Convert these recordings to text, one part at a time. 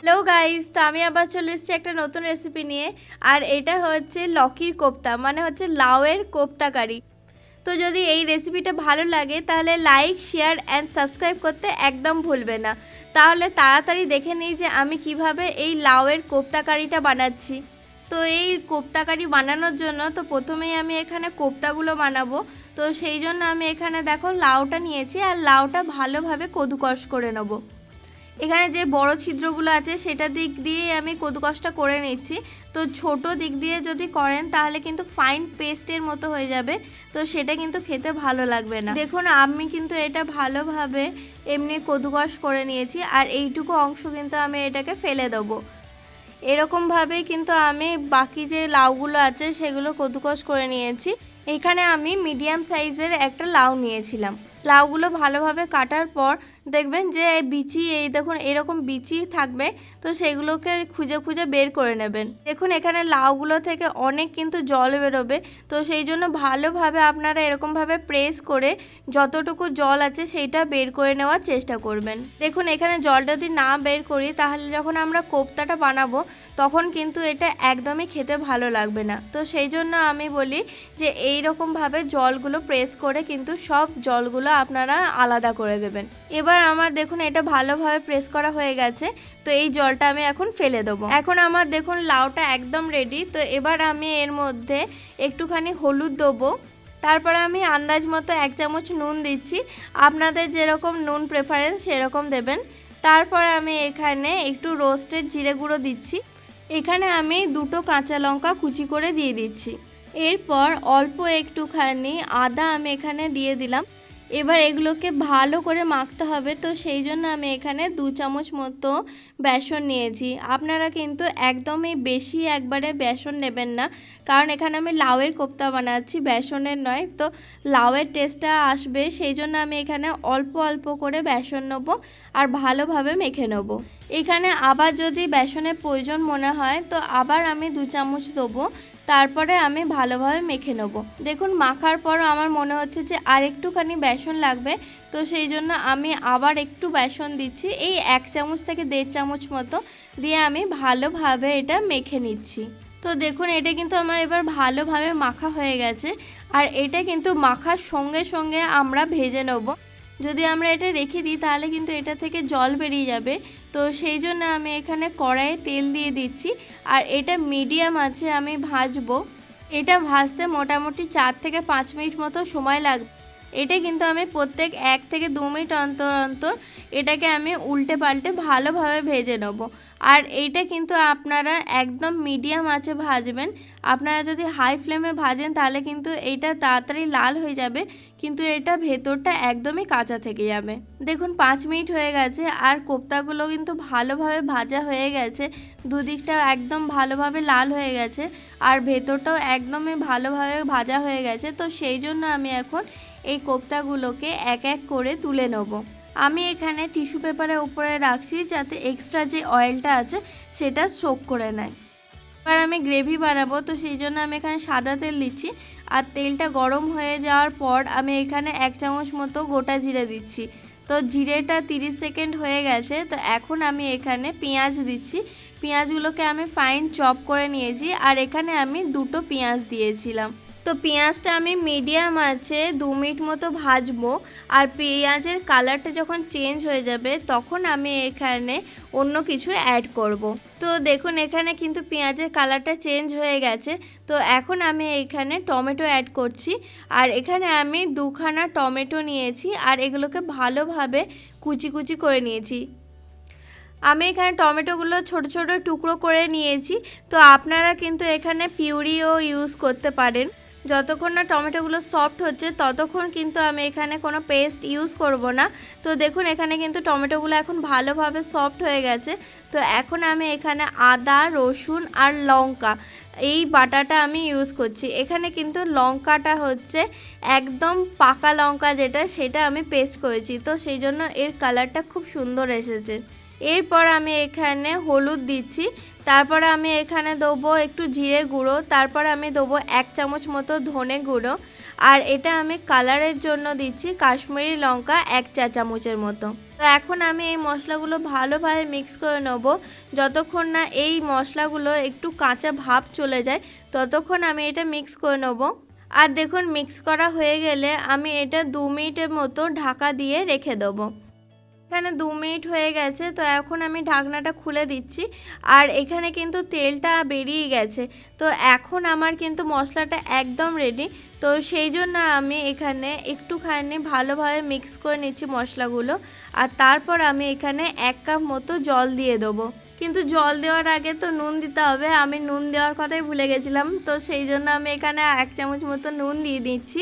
Hello guys, তো আমি আবার চলে এসেছি একটা নতুন রেসিপি নিয়ে। আর এটা হচ্ছে লকির কোপ্তা, মানে হচ্ছে লাউয়ের কোপ্তা কারি। তো যদি এই রেসিপিটা ভালো লাগে তাহলে লাইক, শেয়ার অ্যান্ড সাবস্ক্রাইব করতে একদম ভুলবে না। তাহলে তাড়াতাড়ি দেখে নিই যে আমি কিভাবে এই লাউয়ের কোপ্তা কারিটা বানাচ্ছি। তো এই কোপ্তা কারি বানানোর জন্য তো প্রথমেই আমি এখানে কোপ্তাগুলো বানাবো। তো সেই জন্য আমি এখানে দেখো লাউটা নিয়েছি, আর লাউটা ভালোভাবে কদুকস করে নেবো। এখানে যে বড় ছিদ্রগুলো আছে সেটা দিক দিয়ে আমি কদুকসটা করে নিচ্ছি। তো ছোট দিক দিয়ে যদি করেন তাহলে কিন্তু ফাইন পেস্টের মতো হয়ে যাবে, তো সেটা কিন্তু খেতে ভালো লাগবে না। দেখুন আমি কিন্তু এটা ভালোভাবে এমনি কদুকস করে নিয়েছি, আর এইটুকু অংশ কিন্তু আমি এটাকে ফেলে দেবো। এরকমভাবেই কিন্তু আমি বাকি যে লাউগুলো আছে সেগুলো কদুকস করে নিয়েছি। এখানে আমি মিডিয়াম সাইজের একটা লাউ নিয়েছিলাম। লাউগুলো ভালোভাবে কাটার পর দেখবেন যে বিচি, এই দেখুন এরকম বিচি থাকবে, তো সেগুলোকে খুঁজে খুঁজে বের করে নেবেন। দেখুন এখানে লাউগুলো থেকে অনেক কিন্তু জল বেরোবে, তো সেই জন্য ভালোভাবে আপনারা এরকমভাবে প্রেস করে যতটুকু জল আছে সেইটা বের করে নেওয়ার চেষ্টা করবেন। দেখুন এখানে জল যদি না বের করি তাহলে যখন আমরা কোপ্তাটা বানাবো তখন কিন্তু এটা একদমই খেতে ভালো লাগবে না। তো সেই জন্য আমি বলি যে এইরকমভাবে জলগুলো প্রেস করে কিন্তু সব জলগুলো আপনারা আলাদা করে দেবেন। এবার আমার দেখুন এটা ভালোভাবে প্রেস করা হয়ে গেছে, তো এই জলটা আমি এখন ফেলে দেবো। এখন আমার দেখুন লাউটা একদম রেডি। তো এবার আমি এর মধ্যে একটুখানি হলুদ দেবো, তারপর আমি আন্দাজ মতো 1 চামচ নুন দিচ্ছি। আপনাদের যেরকম নুন প্রেফারেন্স সেরকম দেবেন। তারপর আমি এখানে একটু রোস্টেড জিরে গুঁড়ো দিচ্ছি। এখানে আমি 2টো কাঁচা লঙ্কা কুচি করে দিয়ে দিচ্ছি। এরপর অল্প একটুখানি আদা আমি এখানে দিয়ে দিলাম। এবার এগুলোকে ভালো করে মাখতে হবে, তো সেই জন্য আমি এখানে 2 চামচ মতো বেসন নিয়েছি। আপনারা কিন্তু একদমই বেশি একবারে বেসন নেবেন না, কারণ এখানে আমি লাউয়ের কোপ্তা বানাচ্ছি, বেসনের নয়। তো লাউয়ের টেস্টটা আসবে সেই জন্য আমি এখানে অল্প অল্প করে বেসন নেবো আর ভালোভাবে মেখে নেব। এখানে আবার যদি বেসনের প্রয়োজন মনে হয় তো আবার আমি 2 চামচ দেবো, তারপরে আমি ভালোভাবে মেখে নেব। দেখুন মাখার পর আমার মনে হচ্ছে যে আর একটুখানি বেসন লাগবে, তো সেই জন্য আমি আবার একটু বেসন দিচ্ছি। এই 1 চামচ থেকে 1.5 চামচ মতো দিয়ে আমি ভালোভাবে এটা মেখে নিচ্ছি। তো দেখুন এটা কিন্তু আমার এবার ভালোভাবে মাখা হয়ে গেছে, আর এটা কিন্তু মাখার সঙ্গে সঙ্গে আমরা ভেজে নেব। যদি আমরা এটা রেখে দিই তাহলে কিন্তু এটা থেকে জল বেরিয়ে যাবে। তো সেই জন্য আমি এখানে কড়াইয়ে তেল দিয়ে দিচ্ছি, আর এটা মিডিয়াম আছে আমি ভাজবো। এটা ভাজতে মোটামুটি 4 থেকে 5 মিনিট মতো সময় লাগবে। এটা কিন্তু আমি প্রত্যেক 1 থেকে 2 মিনিট অন্তর অন্তর এটাকে আমি উল্টে পাল্টে ভালোভাবে ভেজে নেব। আর এইটা কিন্তু আপনারা একদম মিডিয়াম আঁচে ভাজবেন। আপনারা যদি হাই ফ্লেমে ভাজেন তাহলে কিন্তু এইটা তাড়াতাড়ি লাল হয়ে যাবে, কিন্তু এটা ভেতরটা একদমই কাঁচা থেকে যাবে। দেখুন 5 মিনিট হয়ে গেছে আর কোপ্তাগুলো কিন্তু ভালোভাবে ভাজা হয়ে গেছে, দুদিকটা একদম ভালোভাবে লাল হয়ে গেছে, আর ভেতরটাও একদমই ভালোভাবে ভাজা হয়ে গেছে। তো সেই জন্য আমি এখন এই কোপ্তাগুলোকে এক এক করে তুলে নেব। আমি এখানে টিস্যু পেপারের উপরে রাখছি যাতে এক্সট্রা যে অয়েলটা আছে সেটা সোক করে নেয়। এবার আমি গ্রেভি বানাবো, তো সেই জন্য আমি এখানে সাদা তেল দিচ্ছি, আর তেলটা গরম হয়ে যাওয়ার পর আমি এখানে 1 চামচ মতো গোটা জিরে দিচ্ছি। তো জিরেটা 30 সেকেন্ড হয়ে গেছে, তো এখন আমি এখানে পেঁয়াজ দিচ্ছি। পেঁয়াজগুলোকে আমি ফাইন চপ করে নিয়েছি, আর এখানে আমি 2টো পেঁয়াজ দিয়েছিলাম। তো পেঁয়াজটা আমি মিডিয়াম আছে 2 মিনিট মতো ভাজবো, আর পেঁয়াজের কালারটা যখন চেঞ্জ হয়ে যাবে তখন আমি এখানে অন্য কিছু অ্যাড করব। তো দেখুন এখানে কিন্তু পেঁয়াজের কালারটা চেঞ্জ হয়ে গেছে। তো এখন আমি এখানে টমেটো অ্যাড করছি, আর এখানে আমি 2খানা টমেটো নিয়েছি, আর এগুলোকে ভালোভাবে কুচি কুচি করে নিয়েছি। আমি এখানে টমেটোগুলো ছোট ছোট টুকরো করে নিয়েছি। তো আপনারা কিন্তু এখানে পিউরিও ইউজ করতে পারেন। যতক্ষণ না টমেটোগুলো সফট হচ্ছে ততক্ষণ কিন্তু আমি এখানে কোনো পেস্ট ইউজ করব না। তো দেখুন এখানে কিন্তু টমেটোগুলো এখন ভালোভাবে সফট হয়ে গেছে। তো এখন আমি এখানে আদা, রসুন আর লঙ্কা এই বাটাটা আমি ইউজ করছি। এখানে কিন্তু লঙ্কাটা হচ্ছে একদম পাকা লঙ্কা যেটা, সেটা আমি পেস্ট করেছি, তো সেই জন্য এর কালারটা খুব সুন্দর এসেছে। এরপর আমি এখানে হলুদ দিচ্ছি, তারপরে আমি এখানে দেবো একটু জিরে গুঁড়ো, তারপর আমি দেবো 1 চামচ মতো ধনে গুঁড়ো, আর এটা আমি কালারের জন্য দিচ্ছি কাশ্মীরি লঙ্কা 1 চা চামচের মতো। তো এখন আমি এই মশলাগুলো ভালোভাবে মিক্স করে নেব। যতক্ষণ না এই মশলাগুলো একটু কাঁচা ভাব চলে যায় ততক্ষণ আমি এটা মিক্স করে নেব। আর দেখুন মিক্স করা হয়ে গেলে আমি এটা 2 মিনিটের মতো ঢাকা দিয়ে রেখে দেবো। এখানে 2 মিনিট হয়ে গেছে, তো এখন আমি ঢাকনাটা খুলে দিচ্ছি। আর এখানে কিন্তু তেলটা বেরিয়ে গেছে। তো এখন আমার কিন্তু মশলাটা একদম রেডি। তো সেই জন্য আমি এখানে একটুখানি ভালোভাবে মিক্স করে নিচ্ছি মশলাগুলো। আর তারপর আমি এখানে 1 কাপ মতো জল দিয়ে দেবো। কিন্তু জল দেওয়ার আগে তো নুন দিতে হবে, আমি নুন দেওয়ার কথাই ভুলে গেছিলাম। তো সেই জন্য আমি এখানে 1 চামচ মতো নুন দিয়ে দিচ্ছি।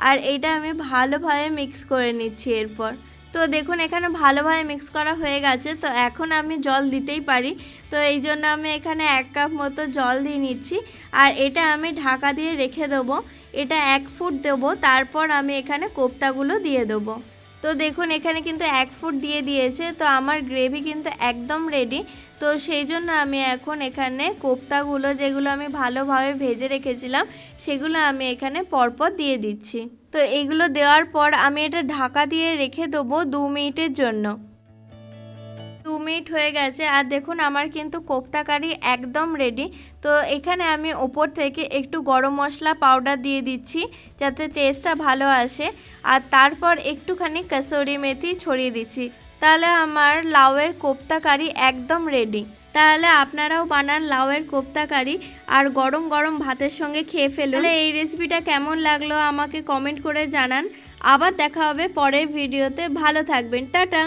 আর এইটা আমি ভালোভাবে মিক্স করে নিচ্ছি এরপর। তো দেখুন এখানে ভালোভাবে মিক্স করা হয়ে গেছে। তো এখন আমি জল দিতেই পারি। তো এই জন্য আমি এখানে 1 কাপ মতো জল দিয়ে নিচ্ছি। আর এটা আমি ঢাকা দিয়ে রেখে দেবো। এটা 1 ফুট দেবো, তারপর আমি এখানে কোপ্তাগুলো দিয়ে দেবো। তো দেখুন এখানে কিন্তু 1 ফুট দিয়ে দিয়েছে। তো আমার গ্রেভি কিন্তু একদম রেডি। তো সেই জন্য আমি এখন এখানে কোপ্তাগুলো যেগুলো আমি ভালোভাবে ভেজে রেখেছিলাম সেগুলো আমি এখানে পরপর দিয়ে দিচ্ছি। তো এইগুলো দেওয়ার পর আমি এটা ঢাকা দিয়ে রেখে দেবো 2 মিনিটের জন্য। 2 মিনিট হয়ে গেছে আর দেখুন আমার কিন্তু কোপ্তা কারি একদম রেডি। তো এখানে আমি ওপর থেকে একটু গরম মশলা পাউডার দিয়ে দিচ্ছি যাতে টেস্টটা ভালো আসে। আর তারপর একটুখানি কসুরি মেথি ছড়িয়ে দিচ্ছি। তাহলে আমার লাউয়ের কোপ্তা কারি একদম রেডি। তাহলে আপনারাও বানান লাউয়ের কোপ্তা কারি আর গরম গরম ভাতের সঙ্গে খেয়ে ফেলুন। তাহলে এই রেসিপিটা কেমন লাগলো আমাকে কমেন্ট করে জানান। আবার দেখা হবে পরের ভিডিওতে। ভালো থাকবেন, টাটা।